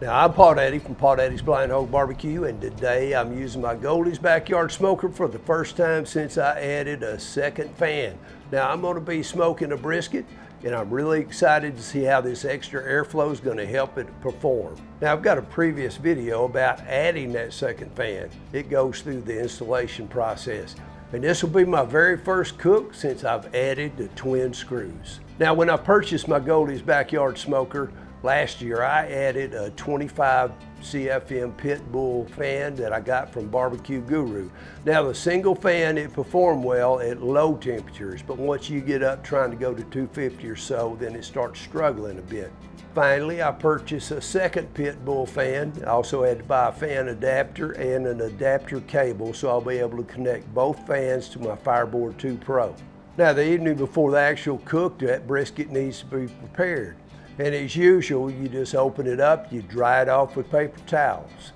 Now, I'm Paul Daddy from Paul Daddy's BlindHawg Barbecue, and today I'm using my Goldee's backyard smoker for the first time since I added a second fan. Now, I'm going to be smoking a brisket, and I'm really excited to see how this extra airflow is going to help it perform. Now, I've got a previous video about adding that second fan. It goes through the installation process. And this will be my very first cook since I've added the twin screws. Now, when I purchased my Goldee's backyard smoker last year, I added a 25 CFM pit bull fan that I got from Barbecue Guru. Now, the single fan, it performed well at low temperatures, but once you get up trying to go to 250 or so, then it starts struggling a bit. Finally, I purchased a second pit bull fan. I also had to buy a fan adapter and an adapter cable, so I'll be able to connect both fans to my Fireboard 2 Pro. Now, the evening before the actual cook, that brisket needs to be prepared. And as usual, you just open it up, you dry it off with paper towels.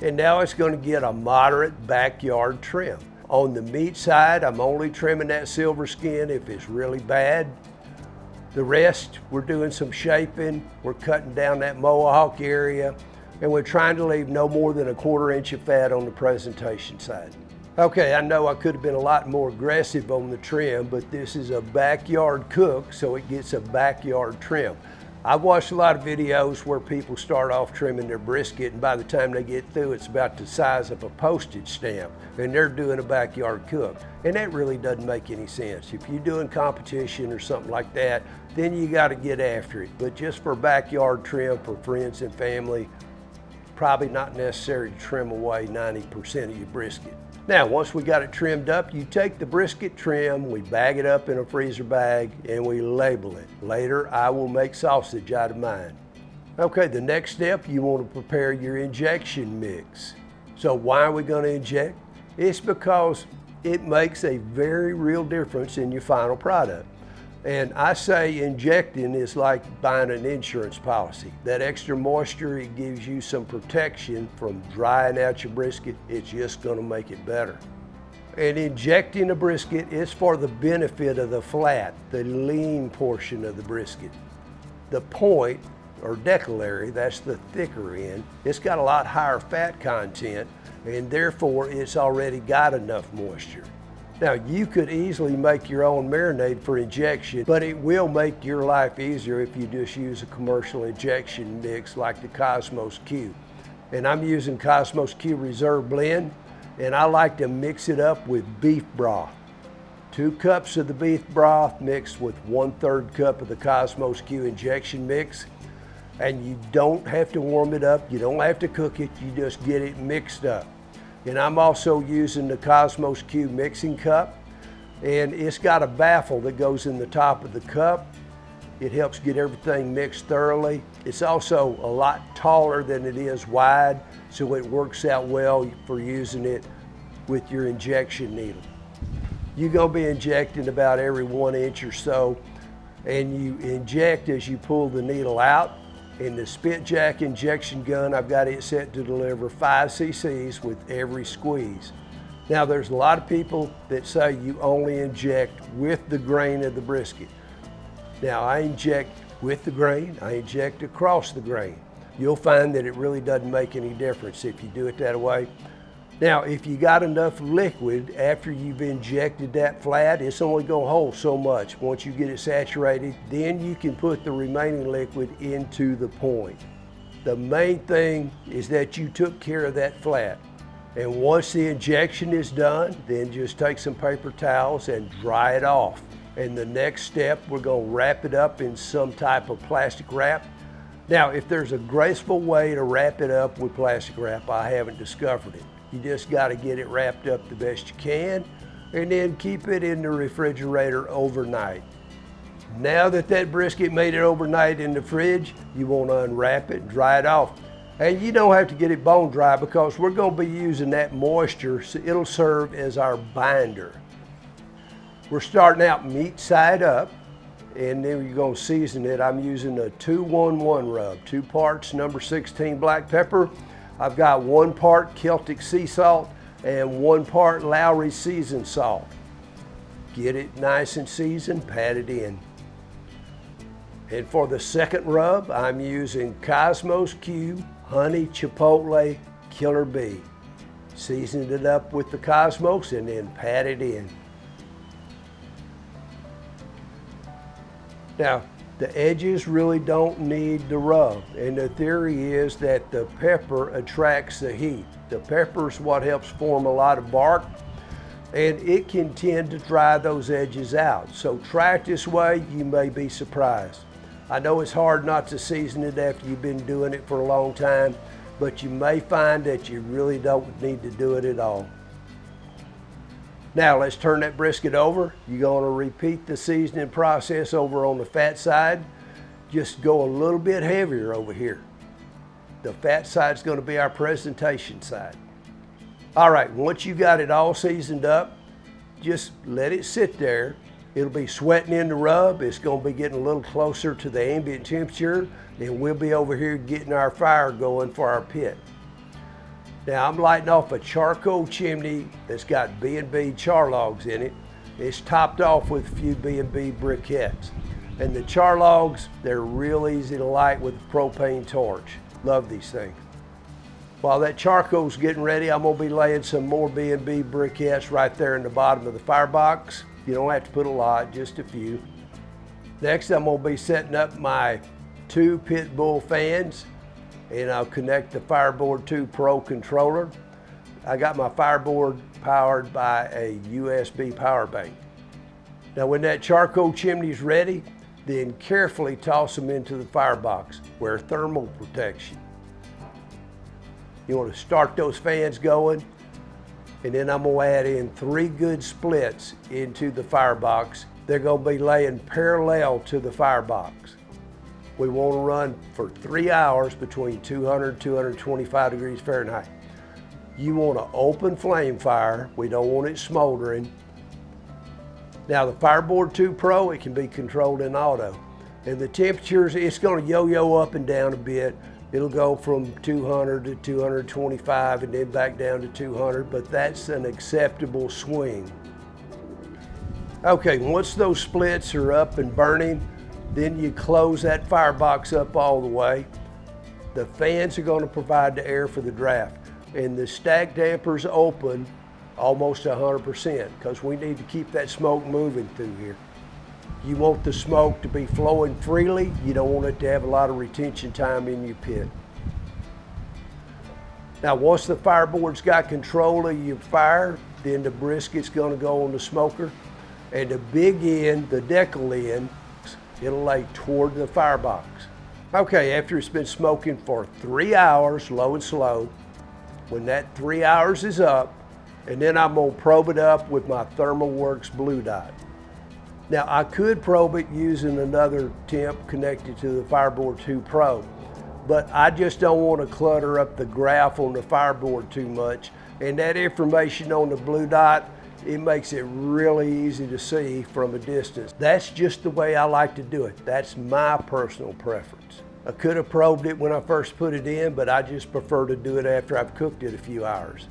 And now it's going to get a moderate backyard trim. On the meat side, I'm only trimming that silver skin if it's really bad. The rest, we're doing some shaping, we're cutting down that mohawk area, and we're trying to leave no more than 1/4 inch of fat on the presentation side. Okay, I know I could have been a lot more aggressive on the trim, but this is a backyard cook, so it gets a backyard trim. I've watched a lot of videos where people start off trimming their brisket, and by the time they get through, it's about the size of a postage stamp, and they're doing a backyard cook. And that really doesn't make any sense. If you're doing competition or something like that, then you got to get after it. But just for backyard trim for friends and family, probably not necessary to trim away 90% of your brisket. Now, once we got it trimmed up, you take the brisket trim, we bag it up in a freezer bag, and we label it. Later, I will make sausage out of mine. Okay, the next step, you want to prepare your injection mix. So why are we going to inject? It's because it makes a very real difference in your final product. And I say injecting is like buying an insurance policy. That extra moisture, it gives you some protection from drying out your brisket. It's just going to make it better. And injecting a brisket is for the benefit of the flat, the lean portion of the brisket. The point, or decollery, that's the thicker end, it's got a lot higher fat content, and therefore it's already got enough moisture. Now, you could easily make your own marinade for injection, but it will make your life easier if you just use a commercial injection mix like the Cosmos Q. And I'm using Cosmos Q Reserve Blend, and I like to mix it up with beef broth. 2 cups of the beef broth mixed with 1/3 cup of the Cosmos Q injection mix. And you don't have to warm it up, you don't have to cook it, you just get it mixed up. And I'm also using the Cosmos Q mixing cup, and it's got a baffle that goes in the top of the cup. It helps get everything mixed thoroughly. It's also a lot taller than it is wide, so it works out well for using it with your injection needle. You're gonna be injecting about every 1 inch or so, and you inject as you pull the needle out. In the Spit Jack injection gun, I've got it set to deliver 5 cc's with every squeeze. Now, there's a lot of people that say you only inject with the grain of the brisket. Now, I inject with the grain, I inject across the grain. You'll find that it really doesn't make any difference if you do it that way. Now, if you got enough liquid after you've injected that flat, it's only gonna hold so much. Once you get it saturated, then you can put the remaining liquid into the point. The main thing is that you took care of that flat. And once the injection is done, then just take some paper towels and dry it off. And the next step, we're gonna wrap it up in some type of plastic wrap. Now, if there's a graceful way to wrap it up with plastic wrap, I haven't discovered it. You just got to get it wrapped up the best you can, and then keep it in the refrigerator overnight. Now that that brisket made it overnight in the fridge, you want to unwrap it and dry it off. And you don't have to get it bone dry because we're going to be using that moisture, so it'll serve as our binder. We're starting out meat side up, and then you're going to season it. I'm using a 2-1-1 rub, 2 parts number 16 black pepper. I've got 1 part Celtic sea salt and 1 part Lowry seasoned salt. Get it nice and seasoned, pat it in. And for the second rub, I'm using Cosmos Q Honey Chipotle Killer Bee. Seasoned it up with the Cosmos and then pat it in. Now, the edges really don't need the rub, and the theory is that the pepper attracts the heat. The pepper is what helps form a lot of bark, and it can tend to dry those edges out. So try it this way, you may be surprised. I know it's hard not to season it after you've been doing it for a long time, but you may find that you really don't need to do it at all. Now let's turn that brisket over. You're going to repeat the seasoning process over on the fat side. Just go a little bit heavier over here. The fat side is going to be our presentation side. All right, once you got it all seasoned up, just let it sit there. It'll be sweating in the rub. It's going to be getting a little closer to the ambient temperature, and we'll be over here getting our fire going for our pit. Now I'm lighting off a charcoal chimney that's got B&B char logs in it. It's topped off with a few B&B briquettes. And the char logs, they're real easy to light with a propane torch. Love these things. While that charcoal's getting ready, I'm gonna be laying some more B&B briquettes right there in the bottom of the firebox. You don't have to put a lot, just a few. Next, I'm gonna be setting up my 2 Pitbull fans, and I'll connect the Fireboard 2 Pro controller. I got my Fireboard powered by a USB power bank. Now when that charcoal chimney's ready, then carefully toss them into the firebox. Wear thermal protection. You want to start those fans going, and then I'm going to add in 3 good splits into the firebox. They're going to be laying parallel to the firebox. We want to run for 3 hours between 200 and 225 degrees Fahrenheit. You want to open flame fire. We don't want it smoldering. Now the Fireboard 2 Pro, it can be controlled in auto. And the temperatures, it's going to yo-yo up and down a bit. It'll go from 200 to 225 and then back down to 200, but that's an acceptable swing. Okay, once those splits are up and burning, then you close that firebox up all the way. The fans are going to provide the air for the draft, and the stack dampers open almost 100% because we need to keep that smoke moving through here. You want the smoke to be flowing freely. You don't want it to have a lot of retention time in your pit. Now once the fireboard's got control of your fire, then the brisket's going to go on the smoker, and the big end, the decal end, it'll lay toward the firebox. Okay, after it's been smoking for 3 hours, low and slow, when that 3 hours is up, and then I'm gonna probe it up with my ThermalWorks blue dot. Now I could probe it using another temp connected to the Fireboard 2 Pro, but I just don't want to clutter up the graph on the Fireboard too much, and that information on the blue dot, it makes it really easy to see from a distance. That's just the way I like to do it. That's my personal preference. I could have probed it when I first put it in, but I just prefer to do it after I've cooked it a few hours.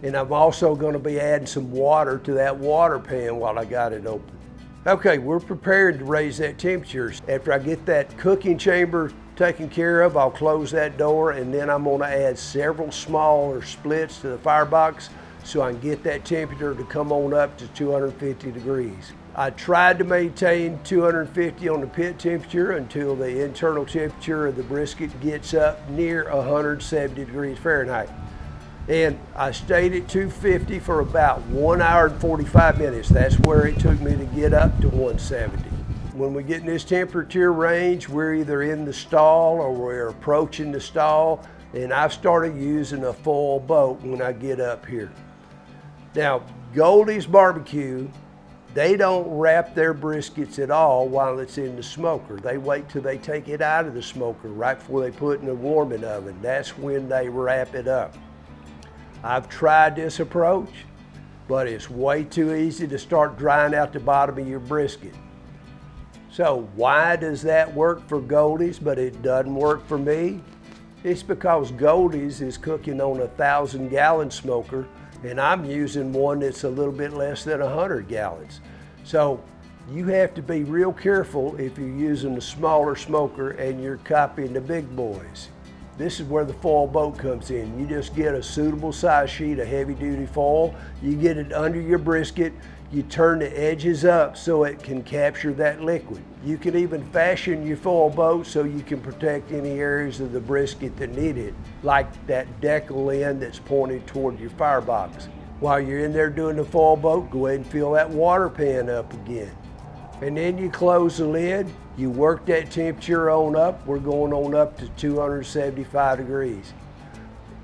And I'm also going to be adding some water to that water pan while I got it open. Okay, we're prepared to raise that temperature. After I get that cooking chamber taken care of, I'll close that door, and then I'm going to add several smaller splits to the firebox so I can get that temperature to come on up to 250 degrees. I tried to maintain 250 on the pit temperature until the internal temperature of the brisket gets up near 170 degrees Fahrenheit. And I stayed at 250 for about 1 hour and 45 minutes. That's where it took me to get up to 170. When we get in this temperature range, we're either in the stall or we're approaching the stall, and I've started using a foil boat when I get up here. Now, Goldee's Barbecue, they don't wrap their briskets at all while it's in the smoker. They wait till they take it out of the smoker right before they put it in the warming oven. That's when they wrap it up. I've tried this approach, but it's way too easy to start drying out the bottom of your brisket. So why does that work for Goldee's, but it doesn't work for me? It's because Goldee's is cooking on a 1,000-gallon smoker, and I'm using one that's a little bit less than 100 gallons. So You have to be real careful if you're using a smaller smoker and you're copying the big boys. This is where the foil boat comes in. You just get a suitable size sheet of heavy duty foil, you get it under your brisket, you turn the edges up so it can capture that liquid. You can even fashion your foil boat so you can protect any areas of the brisket that need it, like that decal end that's pointed toward your firebox. While you're in there doing the foil boat, go ahead and fill that water pan up again. And then you close the lid, you work that temperature on up. We're going on up to 275 degrees.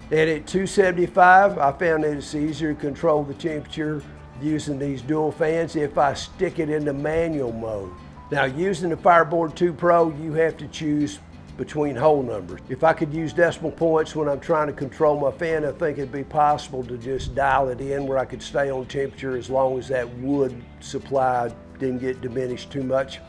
And at 275, I found that it's easier to control the temperature using these dual fans if I stick it in the manual mode. Now, using the Fireboard 2 Pro, you have to choose between whole numbers. If I could use decimal points when I'm trying to control my fan, I think it'd be possible to just dial it in where I could stay on temperature as long as that wood supply didn't get diminished too much.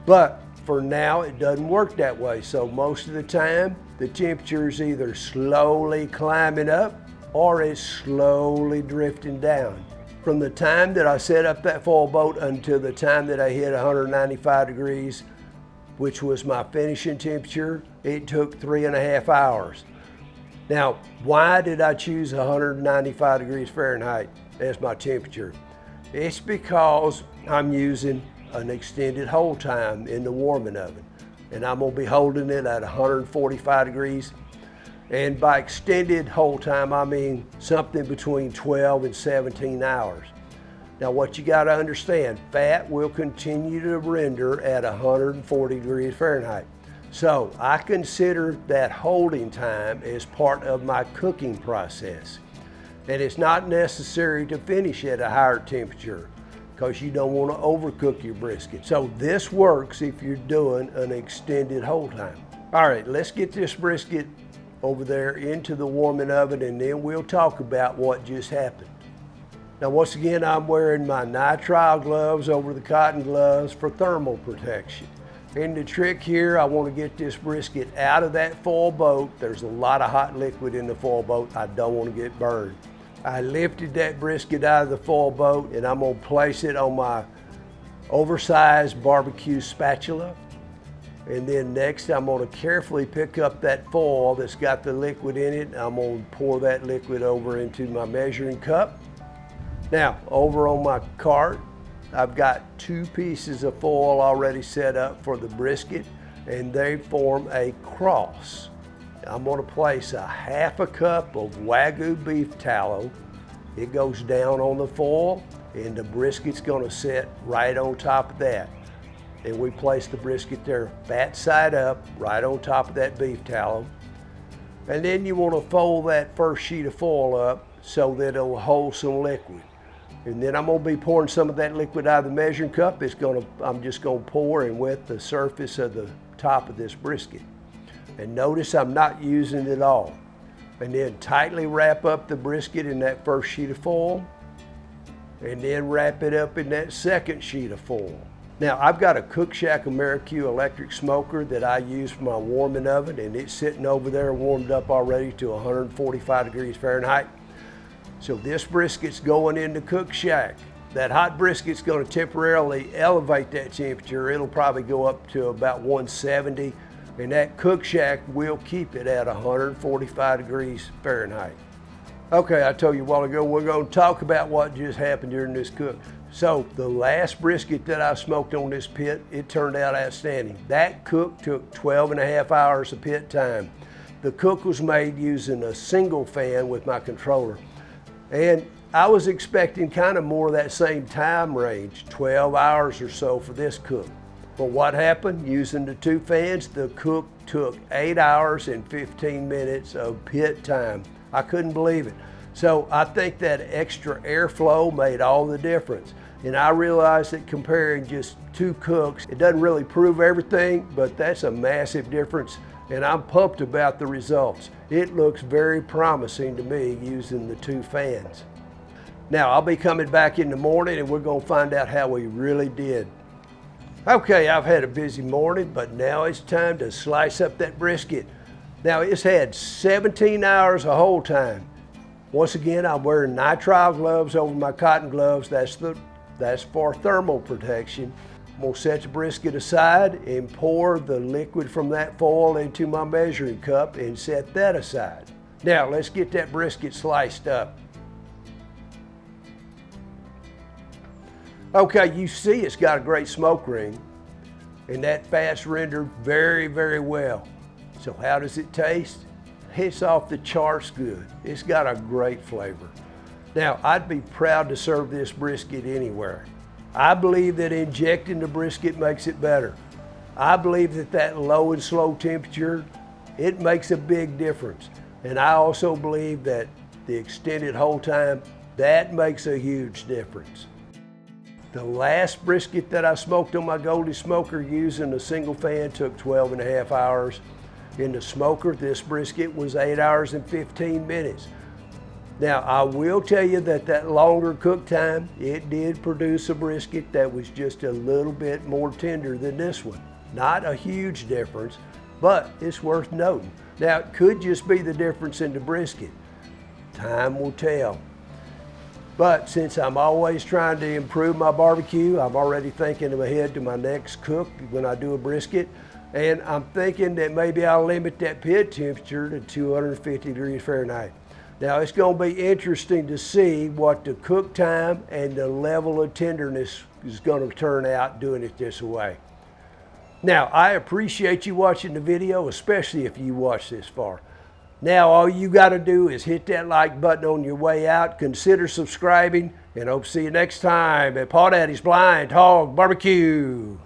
But for now, it doesn't work that way. So most of the time, the temperature is either slowly climbing up or it's slowly drifting down. From the time that I set up that foil boat until the time that I hit 195 degrees, which was my finishing temperature, it took 3.5 hours. Now, why did I choose 195 degrees Fahrenheit as my temperature? It's because I'm using an extended hold time in the warming oven, and I'm gonna be holding it at 145 degrees. And by extended hold time, I mean something between 12 and 17 hours. Now what you gotta understand, fat will continue to render at 140 degrees Fahrenheit. So I consider that holding time as part of my cooking process. And it's not necessary to finish at a higher temperature because you don't want to overcook your brisket. So this works if you're doing an extended hold time. All right, let's get this brisket over there into the warming oven and then we'll talk about what just happened. Now once again, I'm wearing my nitrile gloves over the cotton gloves for thermal protection. And the trick here, I want to get this brisket out of that foil boat. There's a lot of hot liquid in the foil boat. I don't want to get burned. I lifted that brisket out of the foil boat and I'm gonna place it on my oversized barbecue spatula. And then next I'm gonna carefully pick up that foil that's got the liquid in it. I'm gonna pour that liquid over into my measuring cup. Now, over on my cart, I've got 2 pieces of foil already set up for the brisket and they form a cross. I'm gonna place a 1/2 cup of Wagyu beef tallow. It goes down on the foil and the brisket's gonna sit right on top of that. And we place the brisket there fat side up, right on top of that beef tallow. And then you wanna fold that first sheet of foil up so that it'll hold some liquid. And then I'm gonna be pouring some of that liquid out of the measuring cup. I'm just gonna pour and wet the surface of the top of this brisket. And notice I'm not using it all. And then tightly wrap up the brisket in that first sheet of foil. And then wrap it up in that second sheet of foil. Now I've got a Coockshack Amerique electric smoker that I use for my warming oven and it's sitting over there warmed up already to 145 degrees Fahrenheit. So this brisket's going into Coockshack. That hot brisket's gonna temporarily elevate that temperature. It'll probably go up to about 170. And that Coockshack will keep it at 145 degrees Fahrenheit. Okay, I told you a while ago, we're gonna talk about what just happened during this cook. So the last brisket that I smoked on this pit, it turned out outstanding. That cook took 12.5 hours of pit time. The cook was made using a single fan with my controller. And I was expecting kind of more of that same time range, 12 hours or so for this cook. But what happened? Using the 2 fans, the cook took 8 hours and 15 minutes of pit time. I couldn't believe it. So I think that extra airflow made all the difference. And I realized that comparing just 2 cooks, it doesn't really prove everything, but that's a massive difference. And I'm pumped about the results. It looks very promising to me using the 2 fans. Now I'll be coming back in the morning and we're gonna find out how we really did. Okay, I've had a busy morning, but now it's time to slice up that brisket. Now it's had 17 hours of hold time. Once again, I'm wearing nitrile gloves over my cotton gloves. That's the That's for thermal protection. I'm gonna set the brisket aside and pour the liquid from that foil into my measuring cup and set that aside. Now let's get that brisket sliced up. Okay, you see it's got a great smoke ring, and that fat's rendered very, very well. So how does it taste? It's off the charts good. It's got a great flavor. Now, I'd be proud to serve this brisket anywhere. I believe that injecting the brisket makes it better. I believe that that low and slow temperature, it makes a big difference. And I also believe that the extended hold time, that makes a huge difference. The last brisket that I smoked on my Goldee smoker using a single fan took 12.5 hours. In the smoker, this brisket was 8 hours and 15 minutes. Now, I will tell you that that longer cook time, it did produce a brisket that was just a little bit more tender than this one. Not a huge difference, but it's worth noting. Now, it could just be the difference in the brisket. Time will tell. But since I'm always trying to improve my barbecue, I'm already thinking ahead to my next cook when I do a brisket. And I'm thinking that maybe I'll limit that pit temperature to 250 degrees Fahrenheit. Now it's going to be interesting to see what the cook time and the level of tenderness is going to turn out doing it this way. Now I appreciate you watching the video, especially if you watched this far. Now all you got to do is hit that like button on your way out, consider subscribing, and hope to see you next time at Paw Daddy's BlindHawg Barbecue.